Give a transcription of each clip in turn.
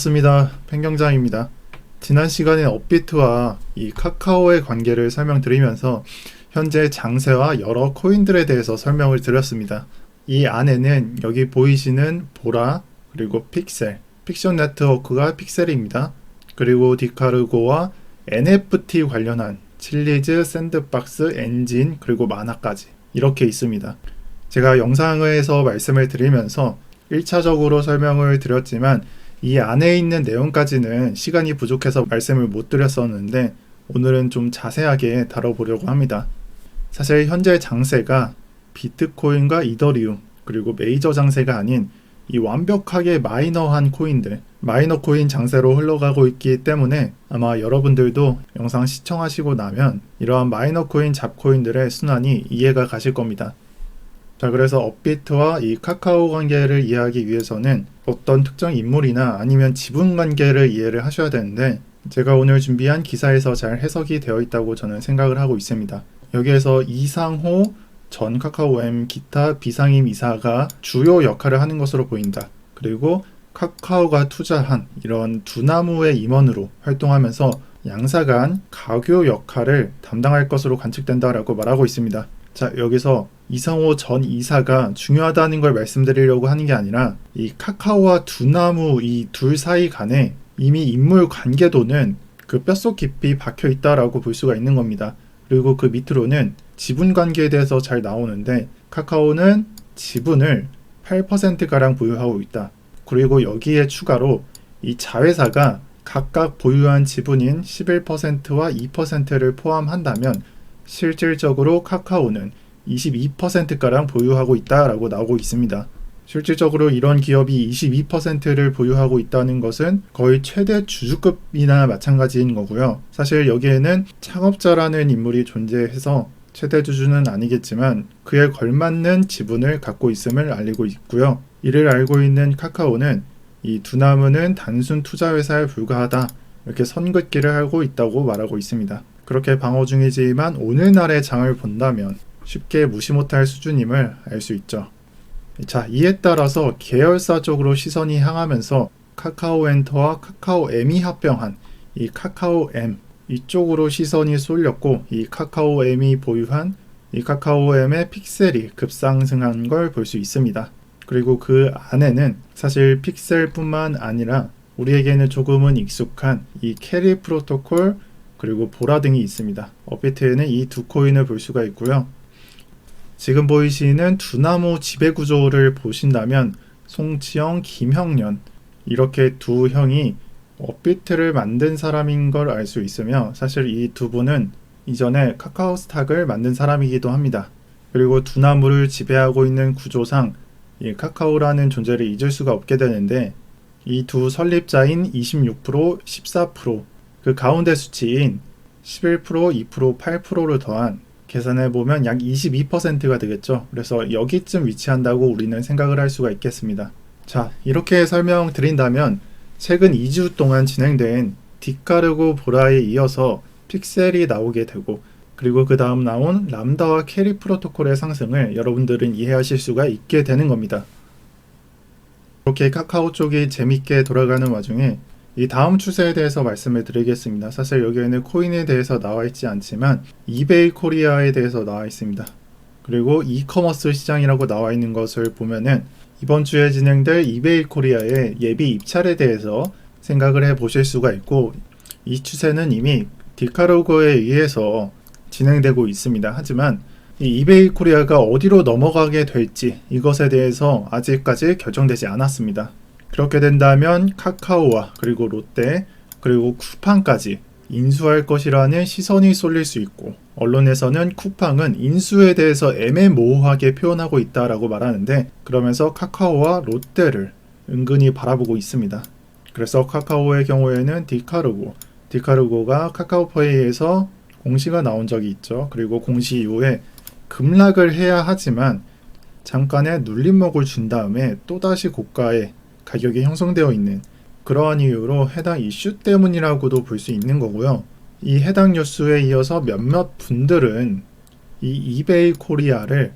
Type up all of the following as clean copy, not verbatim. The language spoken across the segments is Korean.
반갑습니다. pen경장입니다. 지난 시간에 업비트와 이 카카오의 관계를 설명드리면서 현재 장세와 여러 코인들에 대해서 설명을 드렸습니다. 이 안에는 여기 보이시는 보라, 그리고 픽셀, 픽션 네트워크가 픽셀입니다. 그리고 디카르고와 NFT 관련한 칠리즈, 샌드박스, 엔진, 그리고 만화까지 이렇게 있습니다. 제가 영상에서 말씀을 드리면서 1차적으로 설명을 드렸지만 이 안에 있는 내용까지는 시간이 부족해서 말씀을 못 드렸었는데 오늘은 좀 자세하게 다뤄보려고 합니다. 사실 현재 장세가 비트코인과 이더리움 그리고 메이저 장세가 아닌 이 완벽하게 마이너한 코인들, 마이너 코인 장세로 흘러가고 있기 때문에 아마 여러분들도 영상 시청하시고 나면 이러한 마이너 코인 잡코인들의 순환이 이해가 가실 겁니다. 자, 그래서 업비트와 이 카카오 관계를 이해하기 위해서는 어떤 특정 인물이나 아니면 지분 관계를 이해를 하셔야 되는데 제가 오늘 준비한 기사에서 잘 해석이 되어 있다고 저는 생각을 하고 있습니다. 여기에서 이상호 전 카카오엠 기타 비상임 이사가 주요 역할을 하는 것으로 보인다. 그리고 카카오가 투자한 이런 두나무의 임원으로 활동하면서 양사 간 가교 역할을 담당할 것으로 관측된다라고 말하고 있습니다. 자, 여기서 이상호 전 이사가 중요하다는 걸 말씀드리려고 하는 게 아니라 이 카카오와 두나무 이 둘 사이 간에 이미 인물 관계도는 그 뼛속 깊이 박혀 있다라고 볼 수가 있는 겁니다. 그리고 그 밑으로는 지분 관계에 대해서 잘 나오는데 카카오는 지분을 8%가량 보유하고 있다. 그리고 여기에 추가로 이 자회사가 각각 보유한 지분인 11%와 2%를 포함한다면 실질적으로 카카오는 22%가량 보유하고 있다라고 나오고 있습니다. 실질적으로 이런 기업이 22%를 보유하고 있다는 것은 거의 최대 주주급이나 마찬가지인 거고요. 사실 여기에는 창업자라는 인물이 존재해서 최대 주주는 아니겠지만 그에 걸맞는 지분을 갖고 있음을 알리고 있고요. 이를 알고 있는 카카오는 이 두나무는 단순 투자회사에 불과하다 이렇게 선긋기를 하고 있다고 말하고 있습니다. 그렇게 방어 중이지만 오늘날의 장을 본다면 쉽게 무시 못할 수준임을 알 수 있죠. 자, 이에 따라서 계열사 쪽으로 시선이 향하면서 카카오엔터와 카카오엠이 합병한 이 카카오엠 이쪽으로 시선이 쏠렸고 이 카카오엠이 보유한 이 카카오엠의 픽셀이 급상승한 걸 볼 수 있습니다. 그리고 그 안에는 사실 픽셀뿐만 아니라 우리에게는 조금은 익숙한 이 캐리 프로토콜 그리고 보라 등이 있습니다. 업비트에는 이 두 코인을 볼 수가 있고요. 지금 보이시는 두나무 지배구조를 보신다면 송치영, 김형년 이렇게 두 형이 업비트를 만든 사람인 걸 알 수 있으며 사실 이 두 분은 이전에 카카오스탁을 만든 사람이기도 합니다. 그리고 두나무를 지배하고 있는 구조상 이 카카오라는 존재를 잊을 수가 없게 되는데 이 두 설립자인 26%, 14%, 그 가운데 수치인 11%, 2%, 8%를 더한 계산해보면 약 22%가 되겠죠. 그래서 여기쯤 위치한다고 우리는 생각을 할 수가 있겠습니다. 자, 이렇게 설명드린다면 최근 2주 동안 진행된 디카르고 보라에 이어서 픽셀이 나오게 되고 그리고 그 다음 나온 람다와 캐리 프로토콜의 상승을 여러분들은 이해하실 수가 있게 되는 겁니다. 이렇게 카카오 쪽이 재밌게 돌아가는 와중에 이 다음 추세에 대해서 말씀을 드리겠습니다. 사실 여기에는 코인에 대해서 나와 있지 않지만 이베이 코리아에 대해서 나와 있습니다. 그리고 이커머스 시장이라고 나와 있는 것을 보면은 이번 주에 진행될 이베이 코리아의 예비 입찰에 대해서 생각을 해 보실 수가 있고 이 추세는 이미 디카르고에 의해서 진행되고 있습니다. 하지만 이 이베이 코리아가 어디로 넘어가게 될지 이것에 대해서 아직까지 결정되지 않았습니다. 그렇게 된다면 카카오와 그리고 롯데 그리고 쿠팡까지 인수할 것이라는 시선이 쏠릴 수 있고 언론에서는 쿠팡은 인수에 대해서 애매모호하게 표현하고 있다라고 말하는데 그러면서 카카오와 롯데를 은근히 바라보고 있습니다. 그래서 카카오의 경우에는 디카르고가 카카오페이에서 공시가 나온 적이 있죠. 그리고 공시 이후에 급락을 해야 하지만 잠깐의 눌림목을 준 다음에 또다시 고가에 가격이 형성되어 있는 그러한 이유로 해당 이슈 때문이라고도 볼 수 있는 거고요. 이 해당 뉴스에 이어서 몇몇 분들은 이 이베이 코리아를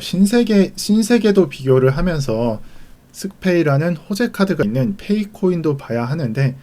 신세계도 비교를 하면서 스페이라는 호재 카드가 있는 페이 코인도 봐야 하는데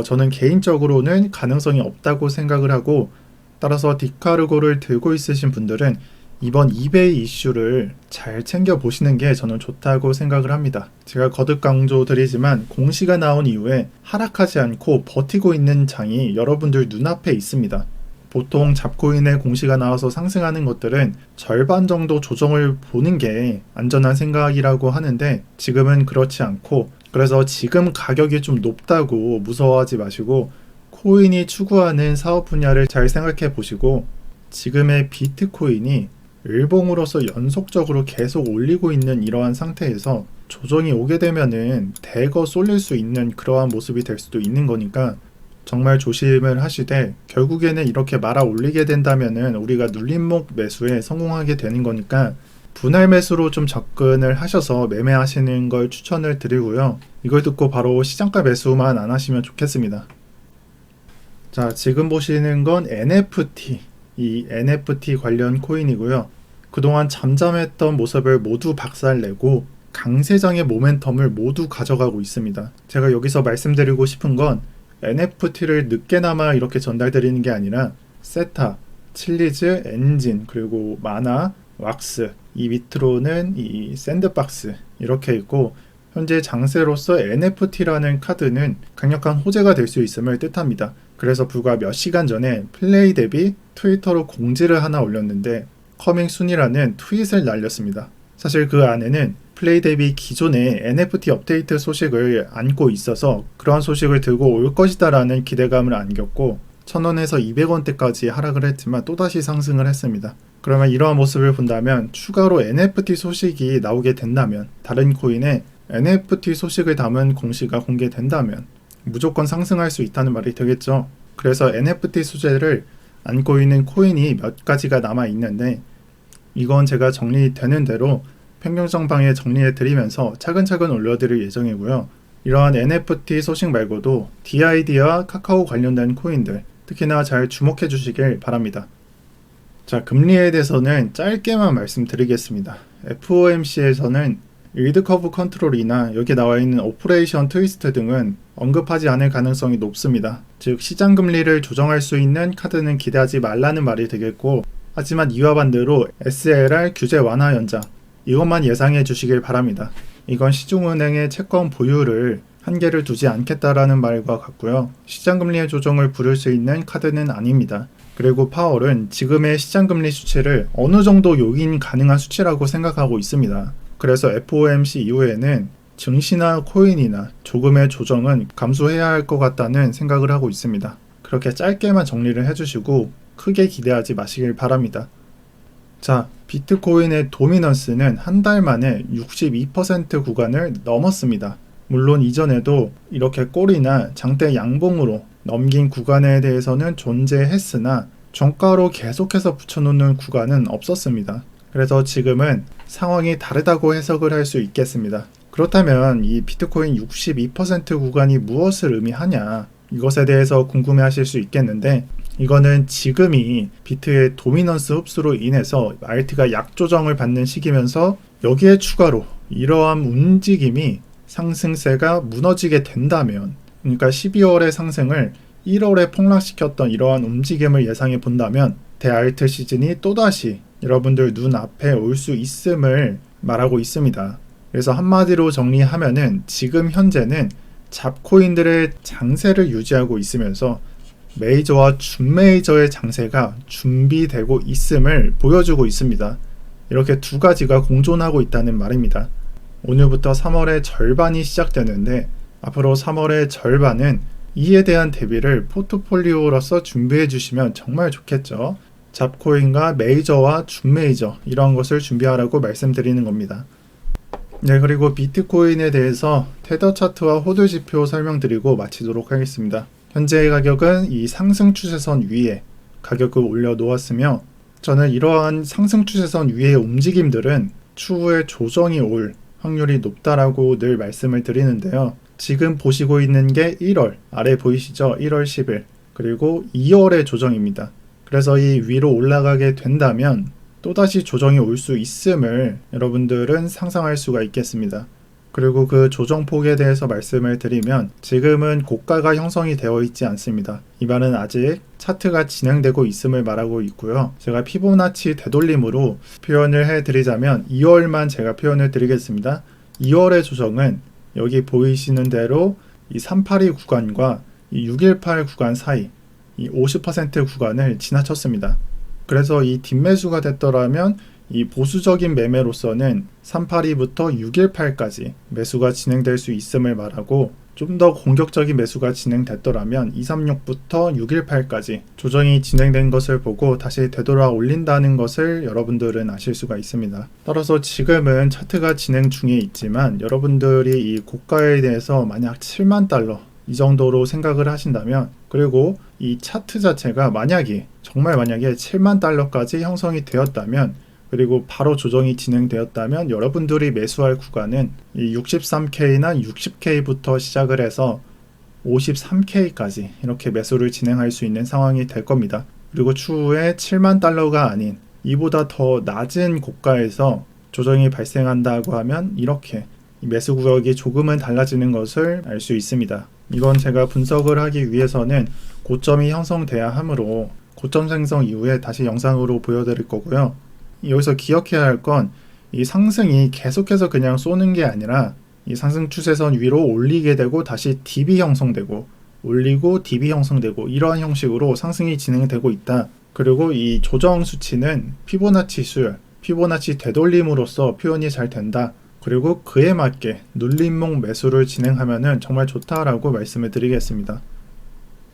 저는 개인적으로는 가능성이 없다고 생각을 하고, 따라서 디카르고를 들고 있으신 분들은 이번 이베이 이슈를 잘 챙겨보시는 게 저는 좋다고 생각을 합니다. 제가 거듭 강조드리지만 공시가 나온 이후에 하락하지 않고 버티고 있는 장이 여러분들 눈앞에 있습니다. 보통 잡코인의 공시가 나와서 상승하는 것들은 절반 정도 조정을 보는 게 안전한 생각이라고 하는데, 지금은 그렇지 않고, 그래서 지금 가격이 좀 높다고 무서워하지 마시고 코인이 추구하는 사업 분야를 잘 생각해 보시고, 지금의 비트코인이 일봉으로서 연속적으로 계속 올리고 있는 이러한 상태에서 조정이 오게 되면은 대거 쏠릴 수 있는 그러한 모습이 될 수도 있는 거니까 정말 조심을 하시되, 결국에는 이렇게 말아 올리게 된다면은 우리가 눌림목 매수에 성공하게 되는 거니까 분할 매수로 좀 접근을 하셔서 매매하시는 걸 추천을 드리고요. 이걸 듣고 바로 시장가 매수만 안 하시면 좋겠습니다. 자, 지금 보시는 건 NFT, 이 NFT 관련 코인이고요. 그동안 잠잠했던 모습을 모두 박살내고 강세장의 모멘텀을 모두 가져가고 있습니다. 제가 여기서 말씀드리고 싶은 건 NFT를 늦게나마 이렇게 전달드리는 게 아니라 세타, 칠리즈, 엔진, 그리고 마나, 왁스, 이 밑으로는 이 샌드박스 이렇게 있고, 현재 장세로서 NFT라는 카드는 강력한 호재가 될 수 있음을 뜻합니다. 그래서 불과 몇 시간 전에 플레이 대비 트위터로 공지를 하나 올렸는데 커밍 순이라는 트윗을 날렸습니다. 사실 그 안에는 플레이 대비 기존의 NFT 업데이트 소식을 안고 있어서 그러한 소식을 들고 올 것이다 라는 기대감을 안겼고, 1000원에서 200원대까지 하락을 했지만 또다시 상승을 했습니다. 그러면 이러한 모습을 본다면 추가로 NFT 소식이 나오게 된다면, 다른 코인에 NFT 소식을 담은 공시가 공개된다면 무조건 상승할 수 있다는 말이 되겠죠. 그래서 NFT 소재를 안고 있는 코인이 몇 가지가 남아 있는데, 이건 제가 정리되는 대로 평균정방에 정리해 드리면서 차근차근 올려드릴 예정이고요. 이러한 NFT 소식 말고도 DID와 카카오 관련된 코인들 특히나 잘 주목해 주시길 바랍니다. 자, 금리에 대해서는 짧게만 말씀드리겠습니다. FOMC에서는 일드 커브 컨트롤이나 여기 나와 있는 오퍼레이션 트위스트 등은 언급하지 않을 가능성이 높습니다. 즉 시장 금리를 조정할 수 있는 카드는 기대하지 말라는 말이 되겠고, 하지만 이와 반대로 SLR 규제 완화 연장, 이것만 예상해 주시길 바랍니다. 이건 시중은행의 채권 보유를 한계를 두지 않겠다라는 말과 같고요. 시장금리의 조정을 부를 수 있는 카드는 아닙니다. 그리고 파월은 지금의 시장금리 수치를 어느 정도 용인 가능한 수치라고 생각하고 있습니다. 그래서 FOMC 이후에는 증시나 코인이나 조금의 조정은 감소해야 할 것 같다는 생각을 하고 있습니다. 그렇게 짧게만 정리를 해주시고 크게 기대하지 마시길 바랍니다. 자, 비트코인의 도미넌스는 한 달 만에 62% 구간을 넘었습니다. 물론 이전에도 이렇게 꼬리나 장대 양봉으로 넘긴 구간에 대해서는 존재했으나 정가로 계속해서 붙여놓는 구간은 없었습니다. 그래서 지금은 상황이 다르다고 해석을 할 수 있겠습니다. 그렇다면 이 비트코인 62% 구간이 무엇을 의미하냐, 이것에 대해서 궁금해하실 수 있겠는데, 이거는 지금이 비트의 도미넌스 흡수로 인해서 알트가 약조정을 받는 시기면서 여기에 추가로 이러한 움직임이 상승세가 무너지게 된다면, 그러니까 12월의 상승을 1월에 폭락시켰던 이러한 움직임을 예상해 본다면 대알트 시즌이 또다시 여러분들 눈앞에 올 수 있음을 말하고 있습니다. 그래서 한마디로 정리하면은 지금 현재는 잡코인들의 장세를 유지하고 있으면서 메이저와 준메이저의 장세가 준비되고 있음을 보여주고 있습니다. 이렇게 두 가지가 공존하고 있다는 말입니다. 오늘부터 3월의 절반이 시작되는데 앞으로 3월의 절반은 이에 대한 대비를 포트폴리오로서 준비해 주시면 정말 좋겠죠. 잡코인과 메이저와 준메이저 이런 것을 준비하라고 말씀드리는 겁니다. 네, 그리고 비트코인에 대해서 테더 차트와 호드 지표 설명드리고 마치도록 하겠습니다. 현재의 가격은 이 상승 추세선 위에 가격을 올려 놓았으며, 저는 이러한 상승 추세선 위의 움직임들은 추후에 조정이 올 확률이 높다라고 늘 말씀을 드리는데요. 지금 보시고 있는 게 1월, 아래 보이시죠? 1월 10일, 그리고 2월의 조정입니다. 그래서 이 위로 올라가게 된다면 또다시 조정이 올 수 있음을 여러분들은 상상할 수가 있겠습니다. 그리고 그 조정폭에 대해서 말씀을 드리면 지금은 고가가 형성이 되어 있지 않습니다. 이 말은 아직 차트가 진행되고 있음을 말하고 있고요. 제가 피보나치 되돌림으로 표현을 해드리자면 2월만 제가 표현을 드리겠습니다. 2월의 조정은 여기 보이시는 대로 이 382 구간과 이 618 구간 사이 이 50% 구간을 지나쳤습니다. 그래서 이 뒷매수가 됐더라면 이 보수적인 매매로서는 382부터 618까지 매수가 진행될 수 있음을 말하고, 좀 더 공격적인 매수가 진행됐더라면 236부터 618까지 조정이 진행된 것을 보고 다시 되돌아 올린다는 것을 여러분들은 아실 수가 있습니다. 따라서 지금은 차트가 진행 중에 있지만 여러분들이 이 고가에 대해서 만약 7만 달러 이 정도로 생각을 하신다면, 그리고 이 차트 자체가 정말 만약에 7만 달러까지 형성이 되었다면, 그리고 바로 조정이 진행되었다면 여러분들이 매수할 구간은 이 63K나 60K부터 시작을 해서 53K까지 이렇게 매수를 진행할 수 있는 상황이 될 겁니다. 그리고 추후에 7만 달러가 아닌 이보다 더 낮은 고가에서 조정이 발생한다고 하면 이렇게 매수 구역이 조금은 달라지는 것을 알 수 있습니다. 이건 제가 분석을 하기 위해서는 고점이 형성돼야 하므로 고점 생성 이후에 다시 영상으로 보여드릴 거고요. 여기서 기억해야 할 건 이 상승이 계속해서 그냥 쏘는 게 아니라 이 상승 추세선 위로 올리게 되고 다시 DB 형성되고 올리고 DB 형성되고 이러한 형식으로 상승이 진행되고 있다. 그리고 이 조정 수치는 피보나치 수열, 피보나치 되돌림으로써 표현이 잘 된다. 그리고 그에 맞게 눌림목 매수를 진행하면 정말 좋다라고 말씀을 드리겠습니다.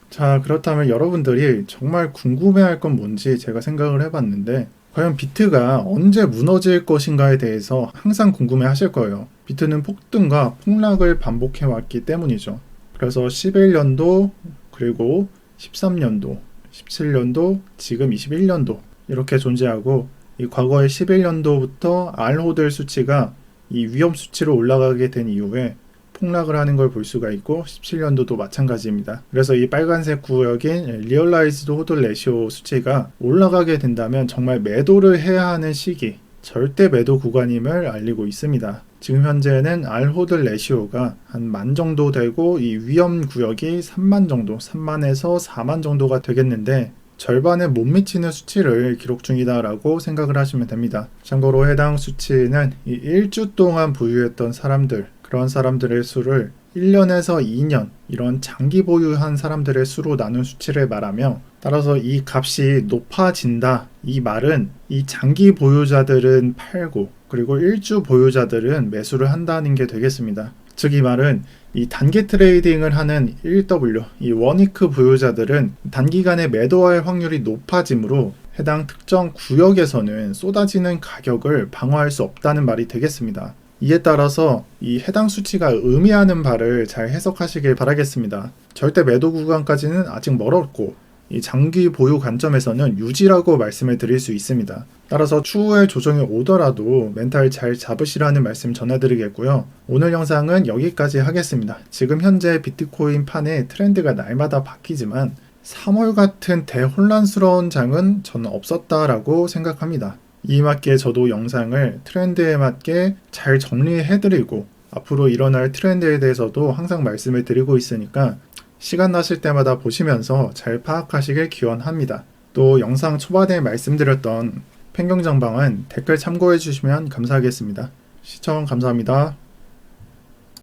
자, 그렇다면 여러분들이 정말 궁금해할 건 뭔지 제가 생각을 해봤는데, 과연 비트가 언제 무너질 것인가에 대해서 항상 궁금해 하실 거예요. 비트는 폭등과 폭락을 반복해 왔기 때문이죠. 그래서 11년도, 그리고 13년도, 17년도, 지금 21년도 이렇게 존재하고, 이 과거의 11년도부터 알호들 수치가 이 위험 수치로 올라가게 된 이후에 폭락을 하는 걸 볼 수가 있고, 17년도도 마찬가지입니다. 그래서 이 빨간색 구역인 리얼라이즈드 호드 레시오 수치가 올라가게 된다면 정말 매도를 해야 하는 시기, 절대 매도 구간임을 알리고 있습니다. 지금 현재는 R 호드 레시오가 한 10,000 정도 되고 이 위험 구역이 3만 정도, 3만에서 4만 정도가 되겠는데 절반에 못 미치는 수치를 기록 중이다라고 생각을 하시면 됩니다. 참고로 해당 수치는 이 1주 동안 보유했던 사람들, 그런 사람들의 수를 1년에서 2년 이런 장기 보유한 사람들의 수로 나눈 수치를 말하며, 따라서 이 값이 높아진다 이 말은 이 장기 보유자들은 팔고 그리고 1주 보유자들은 매수를 한다는 게 되겠습니다. 즉 이 말은 이 단기 트레이딩을 하는 1W, 이 원위크 보유자들은 단기간에 매도할 확률이 높아지므로 해당 특정 구역에서는 쏟아지는 가격을 방어할 수 없다는 말이 되겠습니다. 이에 따라서 이 해당 수치가 의미하는 바를 잘 해석하시길 바라겠습니다. 절대 매도 구간까지는 아직 멀었고 이 장기 보유 관점에서는 유지라고 말씀을 드릴 수 있습니다. 따라서 추후에 조정이 오더라도 멘탈 잘 잡으시라는 말씀 전해드리겠고요. 오늘 영상은 여기까지 하겠습니다. 지금 현재 비트코인 판의 트렌드가 날마다 바뀌지만 3월 같은 대혼란스러운 장은 저는 없었다라고 생각합니다. 이에 맞게 저도 영상을 트렌드에 맞게 잘 정리해드리고 앞으로 일어날 트렌드에 대해서도 항상 말씀을 드리고 있으니까 시간 나실 때마다 보시면서 잘 파악하시길 기원합니다. 또 영상 초반에 말씀드렸던 팽경전방은 댓글 참고해 주시면 감사하겠습니다. 시청 감사합니다.